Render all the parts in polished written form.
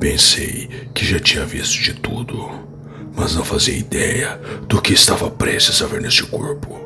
Pensei que já tinha visto de tudo, mas não fazia ideia do que estava prestes a ver neste corpo.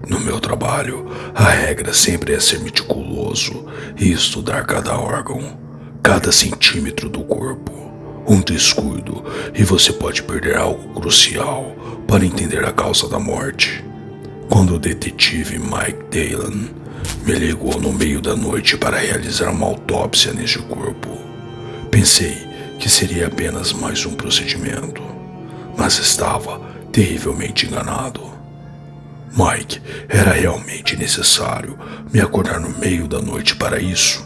No meu trabalho, a regra sempre é ser meticuloso e estudar cada órgão, cada centímetro do corpo. Um descuido e você pode perder algo crucial para entender a causa da morte. Quando o detetive Mike Daylan me ligou no meio da noite para realizar uma autópsia neste corpo, pensei que seria apenas mais um procedimento, mas estava terrivelmente enganado. Mike, era realmente necessário me acordar no meio da noite para isso?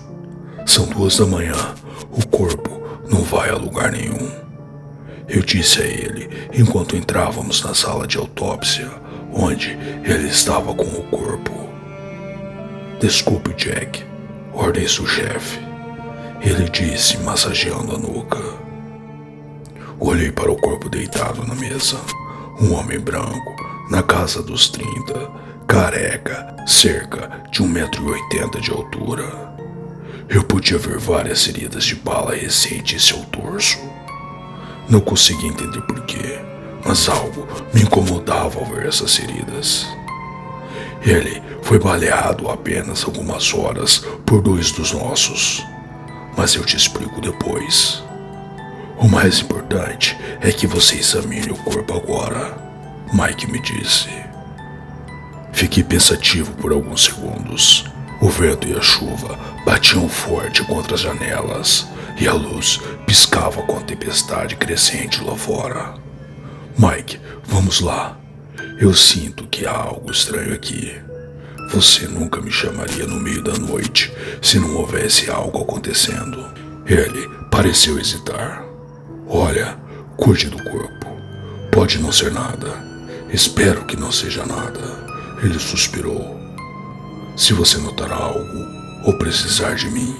São 2 da manhã, o corpo não vai a lugar nenhum. Eu disse a ele enquanto entrávamos na sala de autópsia, onde ele estava com o corpo. Desculpe, Jack, ordem seu chefe, ele disse, massageando a nuca. Olhei para o corpo deitado na mesa. Um homem branco, na casa dos 30, careca, cerca de 1,80 m de altura. Eu podia ver várias feridas de bala recente em seu torso. Não conseguia entender porquê, mas algo me incomodava ao ver essas feridas. Ele foi baleado há apenas algumas horas por 2 dos nossos, mas eu te explico depois. O mais importante é que você examine o corpo agora, Mike me disse. Fiquei pensativo por alguns segundos. O vento e a chuva batiam forte contra as janelas e a luz piscava com a tempestade crescente lá fora. Mike, vamos lá. Eu sinto que há algo estranho aqui. Você nunca me chamaria no meio da noite se não houvesse algo acontecendo. Ele pareceu hesitar. Olha, cuide do corpo. Pode não ser nada. Espero que não seja nada. Ele suspirou. Se você notar algo ou precisar de mim,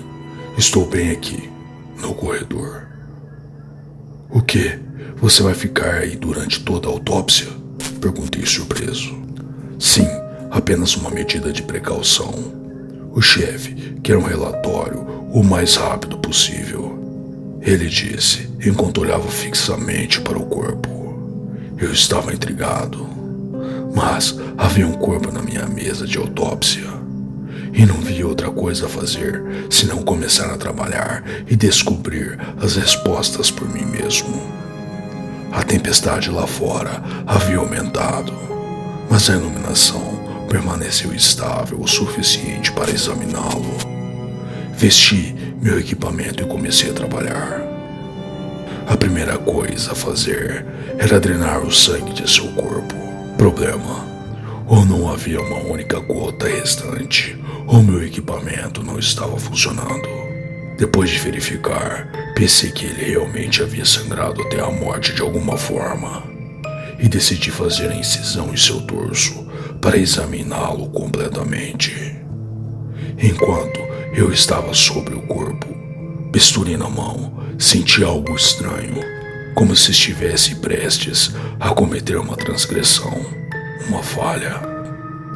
estou bem aqui, no corredor. O quê? Você vai ficar aí durante toda a autópsia? Perguntei surpreso. Sim, apenas uma medida de precaução. O chefe quer um relatório o mais rápido possível, ele disse, enquanto olhava fixamente para o corpo. Eu estava intrigado, mas havia um corpo na minha mesa de autópsia e não via outra coisa a fazer senão começar a trabalhar e descobrir as respostas por mim mesmo. A tempestade lá fora havia aumentado, mas a iluminação permaneceu estável o suficiente para examiná-lo. Vesti meu equipamento e comecei a trabalhar. A primeira coisa a fazer era drenar o sangue de seu corpo. Problema: ou não havia uma única gota restante, ou meu equipamento não estava funcionando. Depois de verificar, pensei que ele realmente havia sangrado até a morte de alguma forma, e decidi fazer a incisão em seu torso para examiná-lo completamente. Enquanto eu estava sobre o corpo, bisturi na mão, senti algo estranho, como se estivesse prestes a cometer uma transgressão, uma falha.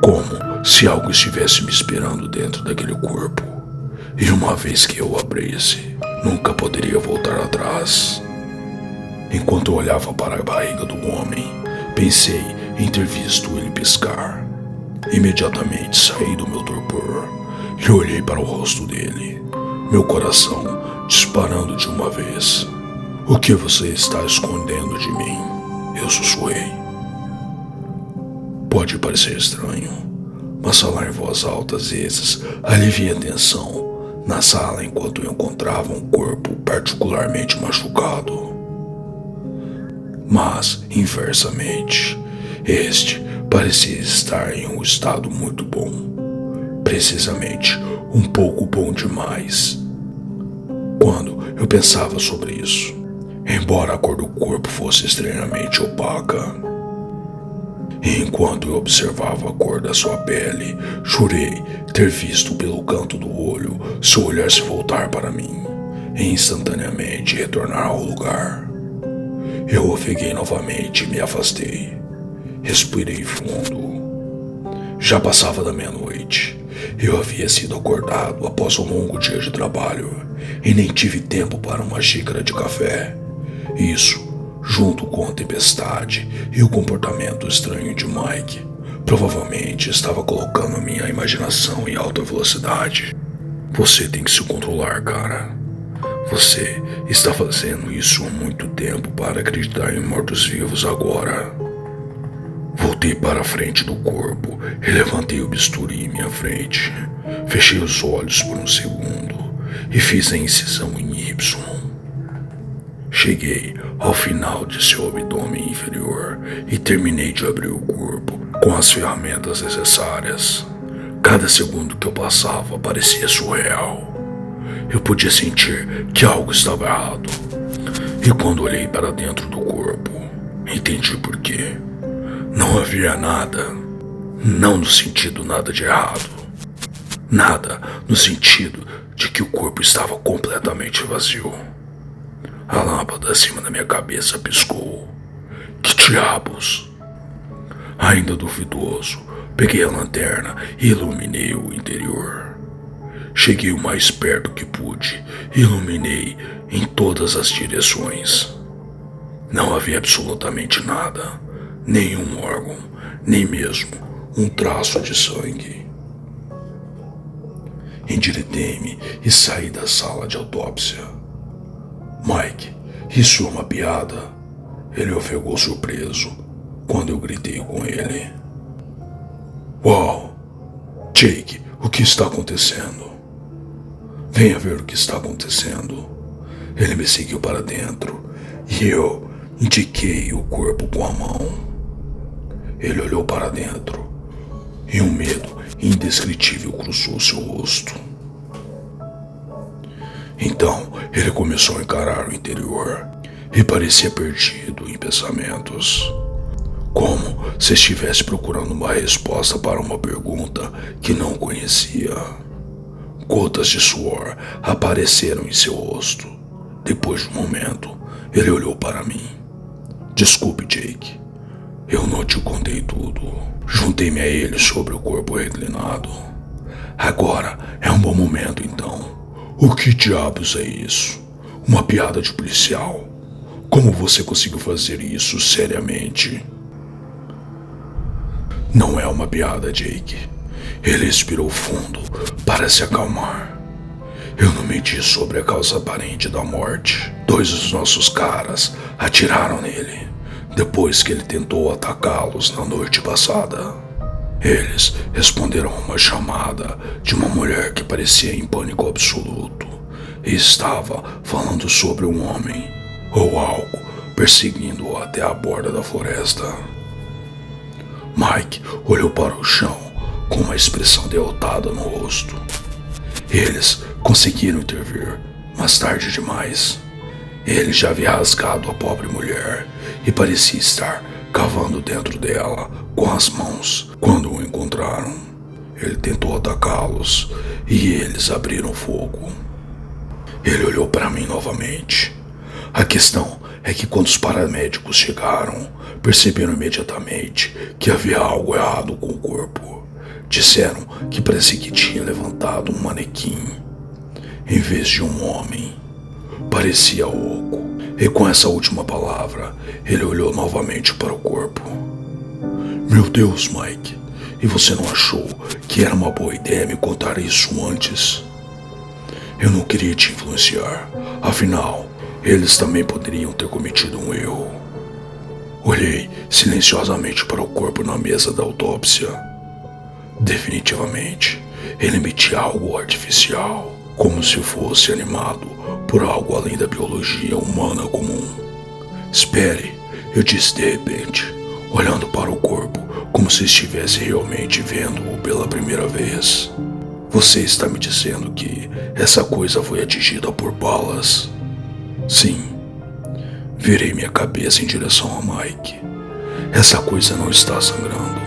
Como se algo estivesse me esperando dentro daquele corpo, e uma vez que eu abrisse, nunca poderia voltar atrás. Enquanto eu olhava para a barriga do homem, pensei em ter visto ele piscar. Imediatamente saí do meu torpor e olhei para o rosto dele, meu coração disparando de uma vez. O que você está escondendo de mim? Eu sussurrei. Pode parecer estranho, mas falar em voz alta às vezes alivia a tensão na sala enquanto eu encontrava um corpo particularmente machucado. Mas, inversamente, este parecia estar em um estado muito bom, precisamente um pouco bom demais. Quando eu pensava sobre isso, embora a cor do corpo fosse estranhamente opaca, e enquanto eu observava a cor da sua pele, jurei ter visto pelo canto do olho seu olhar se voltar para mim e instantaneamente retornar ao lugar. Eu ofeguei novamente e me afastei. Respirei fundo. Já passava da meia-noite Eu havia sido acordado após um longo dia de trabalho e nem tive tempo para uma xícara de café. Isso, junto com a tempestade e o comportamento estranho de Mike, provavelmente estava colocando a minha imaginação em alta velocidade. Você tem que se controlar, cara. Você está fazendo isso há muito tempo para acreditar em mortos-vivos agora. Voltei para a frente do corpo e levantei o bisturi em minha frente. Fechei os olhos por um segundo e fiz a incisão em Y. Cheguei ao final de seu abdômen inferior e terminei de abrir o corpo com as ferramentas necessárias. Cada segundo que eu passava parecia surreal. Eu podia sentir que algo estava errado. E quando olhei para dentro do corpo, entendi por quê. Não havia nada. Não no sentido nada de errado. Nada no sentido de que o corpo estava completamente vazio. A lâmpada acima da minha cabeça piscou. Que diabos? Ainda duvidoso, peguei a lanterna e iluminei o interior. Cheguei o mais perto que pude e iluminei em todas as direções. Não havia absolutamente nada, nenhum órgão, nem mesmo um traço de sangue. Endireitei-me e saí da sala de autópsia. Mike, isso é uma piada? Ele ofegou surpreso quando eu gritei com ele. Uau! Jake, o que está acontecendo? Venha ver o que está acontecendo. Ele me seguiu para dentro e eu indiquei o corpo com a mão. Ele olhou para dentro e um medo indescritível cruzou seu rosto. Então ele começou a encarar o interior e parecia perdido em pensamentos, como se estivesse procurando uma resposta para uma pergunta que não conhecia. Gotas de suor apareceram em seu rosto. Depois de um momento, ele olhou para mim. Desculpe, Jake. Eu não te contei tudo. Juntei-me a ele sobre o corpo reclinado. Agora é um bom momento, então. O que diabos é isso? Uma piada de policial? Como você conseguiu fazer isso seriamente? Não é uma piada, Jake. Ele respirou fundo para se acalmar. Eu não menti sobre a causa aparente da morte. 2 dos nossos caras atiraram nele depois que ele tentou atacá-los na noite passada. Eles responderam a uma chamada de uma mulher que parecia em pânico absoluto e estava falando sobre um homem ou algo perseguindo-o até a borda da floresta. Mike olhou para o chão com uma expressão derrotada no rosto. Eles conseguiram intervir, mas tarde demais. Ele já havia rasgado a pobre mulher e parecia estar cavando dentro dela com as mãos quando o encontraram. Ele tentou atacá-los e eles abriram fogo. Ele olhou para mim novamente. A questão é que quando os paramédicos chegaram, perceberam imediatamente que havia algo errado com o corpo. Disseram que parecia que tinha levantado um manequim em vez de um homem. Parecia oco. E com essa última palavra, ele olhou novamente para o corpo. Meu Deus, Mike, e você não achou que era uma boa ideia me contar isso antes? Eu não queria te influenciar, afinal, eles também poderiam ter cometido um erro. Olhei silenciosamente para o corpo na mesa da autópsia. Definitivamente, ele emitia algo artificial, como se fosse animado por algo além da biologia humana comum. Espere, eu disse de repente, olhando para o corpo como se estivesse realmente vendo-o pela primeira vez. Você está me dizendo que essa coisa foi atingida por balas? Sim. Virei minha cabeça em direção a Mike. Essa coisa não está sangrando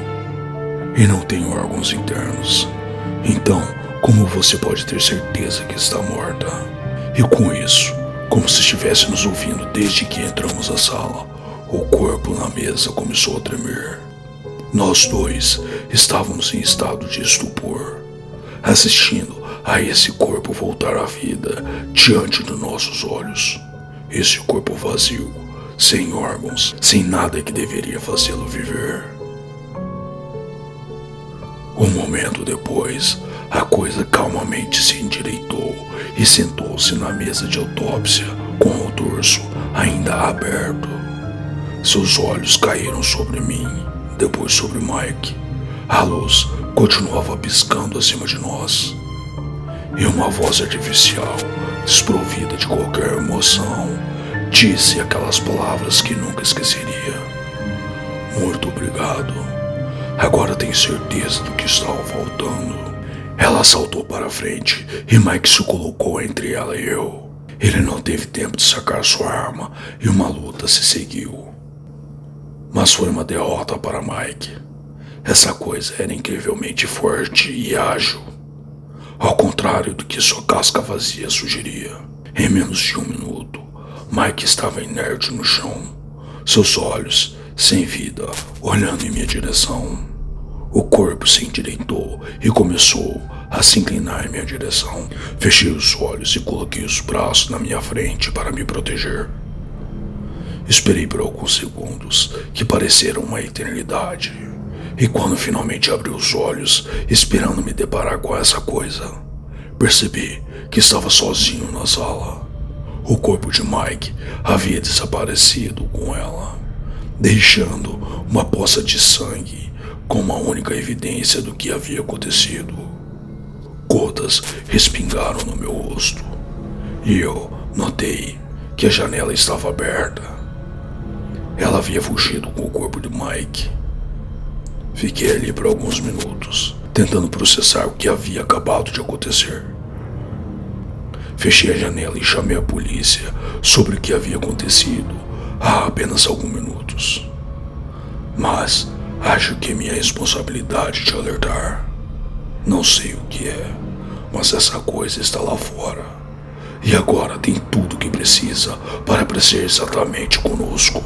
e não tem órgãos internos. Então, como você pode ter certeza que está morta? E com isso, como se estivesse nos ouvindo desde que entramos na sala, o corpo na mesa começou a tremer. Nós dois estávamos em estado de estupor. assistindo a esse corpo voltar à vida diante dos nossos olhos. Esse corpo vazio, sem órgãos, sem nada que deveria fazê-lo viver. Um momento depois, a coisa calmamente se endireitou e sentou-se na mesa de autópsia com o dorso ainda aberto. Seus olhos caíram sobre mim, depois sobre Mike. A luz continuava piscando acima de nós. E uma voz artificial, desprovida de qualquer emoção, disse aquelas palavras que nunca esqueceria. Muito obrigado. Agora tenho certeza do que estava faltando. Ela saltou para frente e Mike se colocou entre ela e eu. Ele não teve tempo de sacar sua arma e uma luta se seguiu. Mas foi uma derrota para Mike. Essa coisa era incrivelmente forte e ágil. Ao contrário do que sua casca vazia sugeria. Em menos de 1 minuto, Mike estava inerte no chão, seus olhos sem vida, olhando em minha direção. O corpo se endireitou e começou a se inclinar em minha direção. Fechei os olhos e coloquei os braços na minha frente para me proteger. Esperei por alguns segundos, que pareceram uma eternidade. E quando finalmente abri os olhos, esperando me deparar com essa coisa, percebi que estava sozinho na sala. O corpo de Mike havia desaparecido com ela, deixando uma poça de sangue como a única evidência do que havia acontecido. Gotas respingaram no meu rosto e eu notei que a janela estava aberta. Ela havia fugido com o corpo de Mike. Fiquei ali por alguns minutos, tentando processar o que havia acabado de acontecer. Fechei a janela e chamei a polícia sobre o que havia acontecido há apenas alguns minutos. Mas acho que é minha responsabilidade te alertar. Não sei o que é, mas essa coisa está lá fora. E agora tem tudo o que precisa para aparecer exatamente conosco.